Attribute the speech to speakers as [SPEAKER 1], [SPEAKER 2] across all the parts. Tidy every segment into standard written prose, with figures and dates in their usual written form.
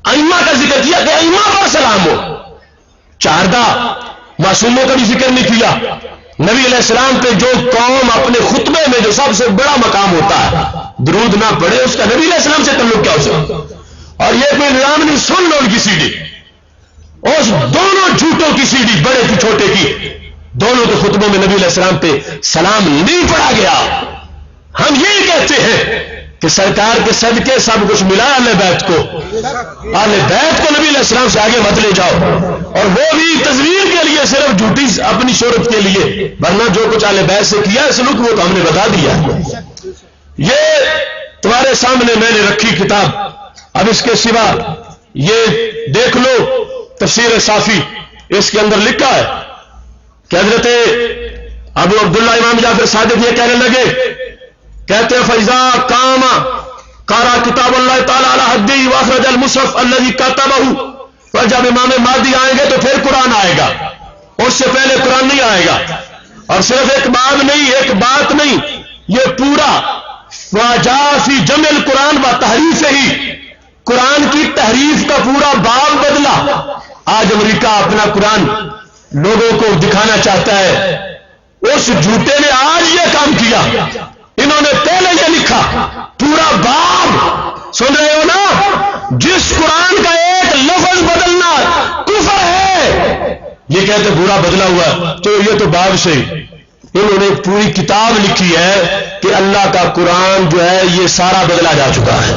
[SPEAKER 1] ائمہ کا ذکر کیا کہ ائمہ پر سلام ہو. چاردہ معصوموں کا بھی ذکر نہیں کیا. نبی علیہ السلام پہ جو قوم اپنے خطبے میں جو سب سے بڑا مقام ہوتا ہے درود نہ پڑھے اس کا نبی علیہ السلام سے تعلق کیا ہو سکتا؟ اور یہ کوئی نظام نہیں. سن لو ان کی سی ڈی, اس دونوں جھوٹوں کی سی ڈی, بڑے کی چھوٹے کی, دونوں کے خطبوں میں نبی علیہ السلام پہ سلام نہیں پڑھا گیا. ہم یہی کہتے ہیں کہ سرکار کے صدقے سب کچھ ملا اہل بیت کو. اہل بیت کو نبی علیہ السلام سے آگے مت لے جاؤ, اور وہ بھی تصویر کے لیے, صرف جھوٹی اپنی شہرت کے لیے. ورنہ جو کچھ اہل بیت سے کیا ہے سلوک وہ تو ہم نے بتا دیا. یہ تمہارے سامنے میں نے رکھی کتاب. اب اس کے سوا یہ دیکھ لو تفسیر صافی, اس کے اندر لکھا ہے کہ حضرت ابو عبداللہ امام جعفر صادق یہ کہنے لگے, کہتے ہیں فَإِذَا قَامَ قَرَأَ کتاب اللہ تعالیٰ عَلَى حَدِّهِ وَأَخْرَجَ الْمُصْحَفَ الَّذِي كَتَبَهُ. اور جب امام مہدی آئیں گے تو پھر قرآن آئے گا, اس سے پہلے قرآن نہیں آئے گا. اور صرف ایک باب نہیں, ایک بات نہیں, یہ پورا وَجَاءَ فِي جَمْعِ الْقُرْآنِ وَتَحْرِیفِهِ, قرآن کی تحریف کا پورا باب بدلا. آج امریکہ اپنا قرآن لوگوں کو دکھانا چاہتا ہے, اس جھوٹے نے آج یہ کام کیا. انہوں نے پہلے یہ لکھا پورا باب, سن رہے ہو نا, جس قرآن کا ایک لفظ بدلنا کفر ہے. یہ کہتے پورا بدلا ہوا, تو یہ تو باب سے انہوں نے پوری کتاب لکھی ہے کہ اللہ کا قرآن جو ہے یہ سارا بدلا جا چکا ہے.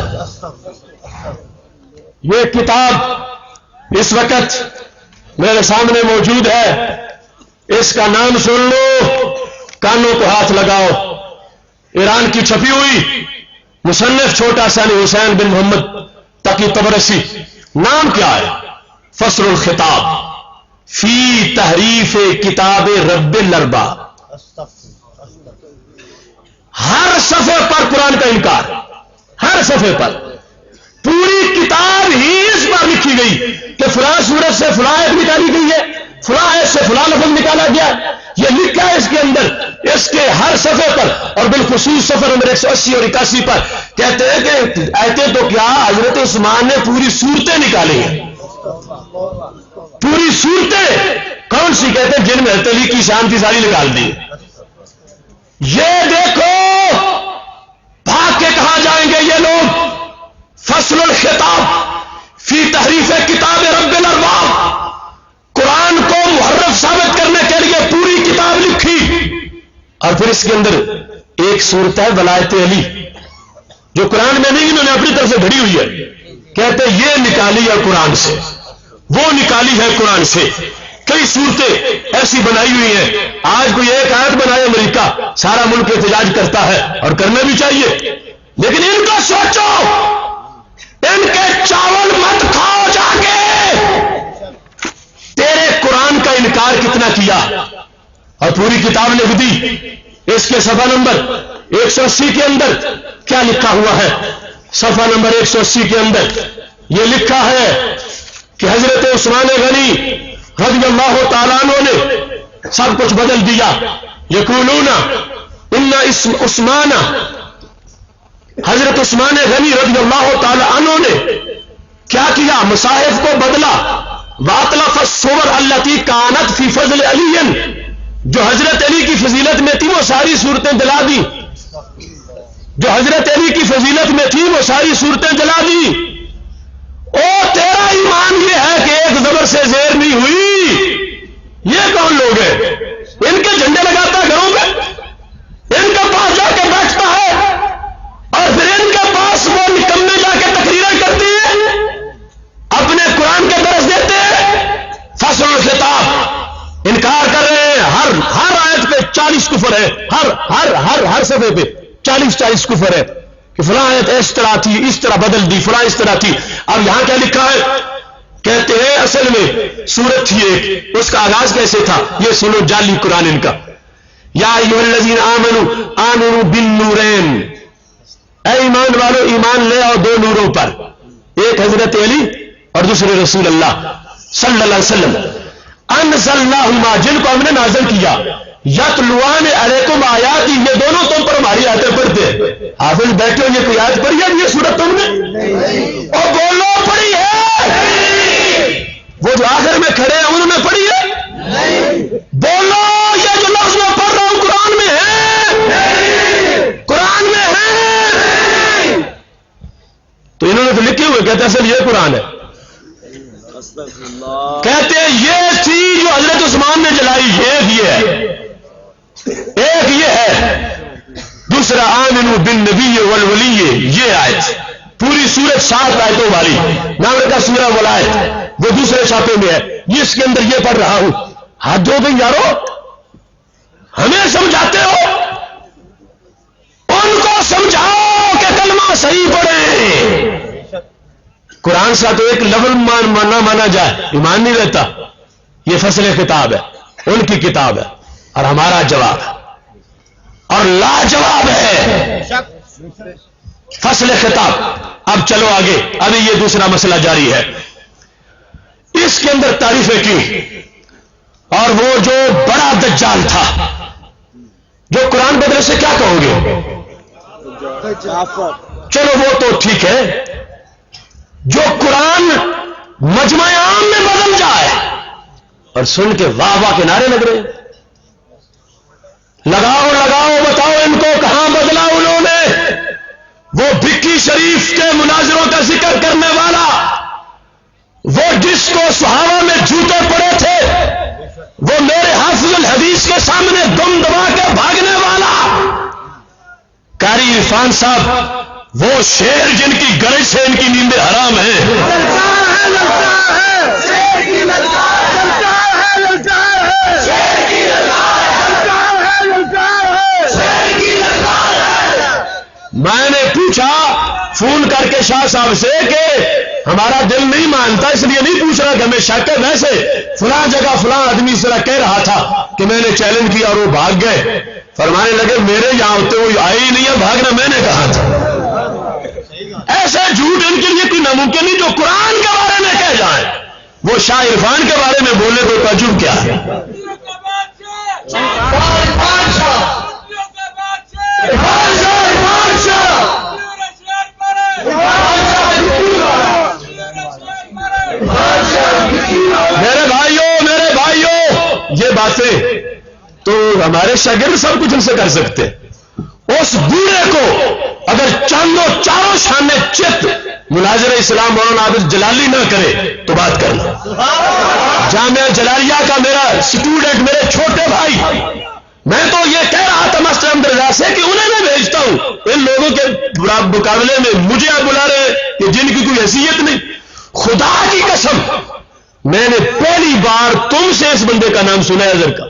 [SPEAKER 1] یہ کتاب اس وقت میرے سامنے موجود ہے, اس کا نام سن لو, کانوں کو ہاتھ لگاؤ. ایران کی چھپی ہوئی, مصنف چھوٹا ثانی حسین بن محمد تقی طبرسی. نام کیا ہے؟ فصل الخطاب فی تحریف کتاب رب الارباب. ہر صفحے پر قرآن کا انکار, ہر صفحے پر. پوری کتاب ہی اس پر لکھی گئی کہ فلاں سورت سے فلاں آیت نکالی گئی ہے, فلاں آیت سے فلاں لفظ نکالا گیا. یہ لکھا ہے اس کے اندر, اس کے ہر صفحے پر, اور بالخصوص صفحہ نمبر 180 اور 81 پر کہتے ہیں کہ ایتے تو کیا حضرت عثمان نے پوری صورتیں نکالی ہیں. پوری صورتیں کون سی؟ کہتے ہیں جن میں حضرت علی کی شان تھی ساری نکال دی. یہ دیکھو بھاگ کے کہاں جائیں گے یہ لوگ. فصل الخطاب فی تحریف کتاب رب الارباب, قرآن کو محرف ثابت کرنے کے لیے پوری کتاب لکھی. اور پھر اس کے اندر ایک صورت ہے ولایت علی, جو قرآن میں نہیں, انہوں نے اپنی طرف سے گھڑی ہوئی ہے. کہتے ہیں یہ نکالی ہے قرآن سے, وہ نکالی ہے قرآن سے. کئی صورتیں ایسی بنائی ہوئی ہیں. آج کوئی ایک آیت بنائے امریکہ, سارا ملک احتجاج کرتا ہے, اور کرنا بھی چاہیے. لیکن ان کو سوچو, ان کے چاول مت کھاؤ جا کے. تیرے قرآن کا انکار کتنا کیا, اور پوری کتاب لکھ دی. اس کے صفحہ نمبر 180 کے اندر کیا لکھا ہوا ہے؟ صفحہ نمبر 180 کے اندر یہ لکھا ہے کہ حضرت عثمان غنی رضی اللہ تعالیٰ عنہ نے سب کچھ بدل دیا. یقولون ان عثمان, حضرت عثمان غنی رضی اللہ تعالی عنہ نے کیا کیا؟ مصاحف کو بدلا. واطلف الصور التي كانت في فضل علی, جو حضرت علی کی فضیلت میں تھی وہ ساری صورتیں جلا دی. جو حضرت علی کی فضیلت میں تھی وہ ساری صورتیں جلا دی. او تیرا ایمان یہ ہے کہ ایک زبر سے زیر نہیں ہوئی. یہ کون لوگ ہیں؟ ان کے جھنڈے لگاتا ہے گھروں میں, ان کے پاس جا کے بیٹھتا ہے, اور پھر ان کے پاس وہ نکمے جا کے تقریریں کرتی ہیں, اپنے قرآن کے درس دیتے ہیں. فصل الخطاب انکار کر رہے ہیں. ہر آیت پہ 40 کفر ہے, ہر صفحے پہ 40 کفر ہے کہ فلاں آیت اس طرح تھی, اس طرح بدل دی, فلاں اس طرح تھی. اب یہاں کیا لکھا ہے؟ کہتے ہیں اصل میں سورت تھی ایک, اس کا آغاز کیسے تھا؟ یہ سنو جعلی قرآن ان کا. یا ایھا الذین آمنوا آمنوا بالنورین, اے ایمان والو ایمان لے آؤ دو نوروں پر, ایک حضرت علی اور دوسرے رسول اللہ صلی اللہ علیہ وسلم. انزلناہما, جن کو ہم نے نازل کیا. یتلوان علیکم آیاتی, یہ دونوں تم پر ہماری آیتیں پڑھتے ہیں. حافظ بیٹھے ہو, یہ کوئی آیت پڑھی ہے یہ سورت تم نے؟ اور بولو پڑھی ہے. تو لکھے ہوئے، کہتے ہیں اصل یہ قرآن ہے. کہتے ہیں یہ چیز جو حضرت عثمان نے جلائی ایک یہ ہے، ایک یہ ہے، دوسرا آمنوا بالنبی والولی، یہ آیت پوری سورت 7 آیتوں والی نام رکھا سورہ ولایت، وہ دوسرے چھاپے میں ہے، جس کے اندر یہ پڑھ رہا ہوں. حد ہو گئی یارو، ہمیں سمجھاتے ہو، ان کو سمجھاؤ کہ کلمہ صحیح پڑھیں. قرآن سے تو ایک لفظ نہ مانا جائے ایمان نہیں رہتا. یہ فصل خطاب ہے، ان کی کتاب ہے، اور ہمارا جواب ہے اور لاجواب ہے. فصل خطاب. اب چلو آگے، ابھی یہ دوسرا مسئلہ جاری ہے. اس کے اندر تعریفیں کی، اور وہ جو بڑا دجال تھا، جو قرآن بدلے سے کیا کہو گے؟ چلو وہ تو ٹھیک ہے، جو قرآن مجمع عام میں بدل جائے اور سن کے واہ واہ کے نعرے لگ رہے ہیں. لگاؤ لگاؤ، بتاؤ ان کو کہاں بدلا انہوں نے؟ وہ بھکی شریف کے مناظروں کا ذکر کرنے والا، وہ جس کو صحابہ میں جوتے پڑے تھے، وہ میرے حافظ الحدیث کے سامنے دم دبا کے بھاگنے والا قاری عرفان صاحب، وہ شیر جن کی گرج سے ان کی نیندیں حرام ہیں. میں نے پوچھا فون کر کے شاہ صاحب سے کہ ہمارا دل نہیں مانتا، اس لیے نہیں پوچھ رہا کہ ہمیں شک ہے، ویسے فلاں جگہ فلاں آدمی اس طرح کہہ رہا تھا کہ میں نے چیلنج کیا اور وہ بھاگ گئے. فرمانے لگے میرے یہاں ہوتے وہ آئے ہی نہیں ہے، بھاگنا میں نے کہا تھا. ایسا جھوٹ ان کے لیے کوئی ناممکن نہیں جو قرآن کے بارے میں کہہ جائیں. وہ شاہ عرفان کے بارے میں بولے تو تعجب کیا ہے. میرے بھائیوں یہ باتیں تو ہمارے شاگرد سب کچھ ان سے کر سکتے. اس بوڑھے کو اگر چاروں شانے چت مناظر اسلام مولانا عابد جلالی نہ کرے تو بات کرنا. جامعہ جلالیہ کا میرا اسٹوڈنٹ، میرے چھوٹے بھائی، میں تو یہ کہہ رہا تھا ماسٹر احمد رضا سے کہ انہیں میں بھیجتا ہوں ان لوگوں کے مقابلے میں مجھے آپ بلا رہے ہیں کہ جن کی کوئی حیثیت نہیں. خدا کی قسم میں نے پہلی بار تم سے اس بندے کا نام سنا ہے، اظہر کا.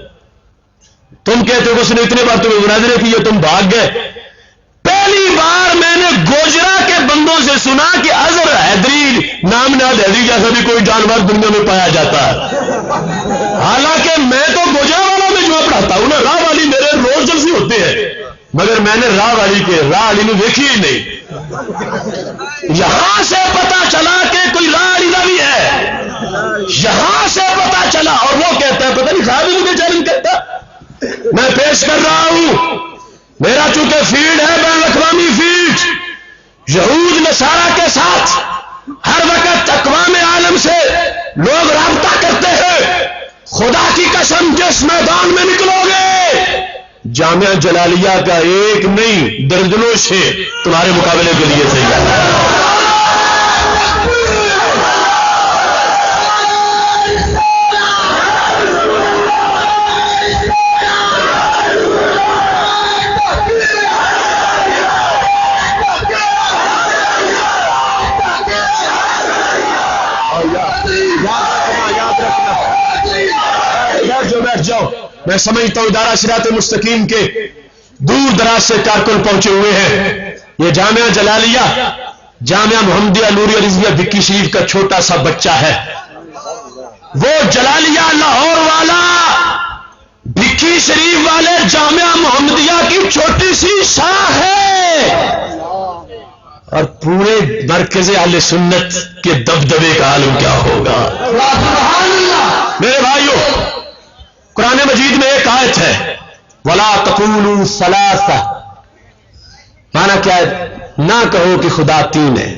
[SPEAKER 1] تم کہتے ہو اس نے اتنے بار تمہیں مناظرے کیے، تم بھاگ گئے. پہلی بار میں نے گوجرا کے بندوں سے سنا کہ اظہر حیدری نام ناد حیدری جیسا بھی کوئی جانور دنیا میں پایا جاتا ہے. حالانکہ میں تو گوجرا والوں میں جو پڑھاتا ہوں نا، راہ والی میرے روز جلسے ہوتے ہیں، مگر میں نے راہ والی نے دیکھی ہی نہیں. یہاں سے پتا چلا کہ کوئی راہ علی بھی ہے، یہاں سے پتا چلا. اور وہ کہتا ہے پتہ نہیں صاحب مجھے چیلنج کرتا. میں پیش کر رہا ہوں، میرا چونکہ فیلڈ ہے بین الاقوامی فیلڈ، یہود نصارہ کے ساتھ ہر وقت اقوام عالم سے لوگ رابطہ کرتے ہیں. خدا کی قسم جس میدان میں نکلو گے، جامعہ جلالیہ کا ایک نہیں درجنوں شیر تمہارے مقابلے کے لیے تیار ہے. بیٹھ جاؤ. میں سمجھتا ہوں ادارہ صراط مستقیم کے دور دراز سے کارکن پہنچے ہوئے ہیں. یہ جامعہ جلالیہ، جامعہ محمدیہ نوریہ رضویہ بھکی شریف کا چھوٹا سا بچہ ہے. وہ جلالیہ لاہور والا بھکی شریف والے جامعہ محمدیہ کی چھوٹی سی شاہ ہے، اور پورے مرکز اہل سنت کے دبدبے کا عالم کیا ہوگا. میرے بھائیوں، قرآن مجید میں ایک آیت ہے وَلَا تَقُولُوا ثَلَاثَةٌ، معنی کیا ہے؟ نہ کہو کہ خدا تین ہے.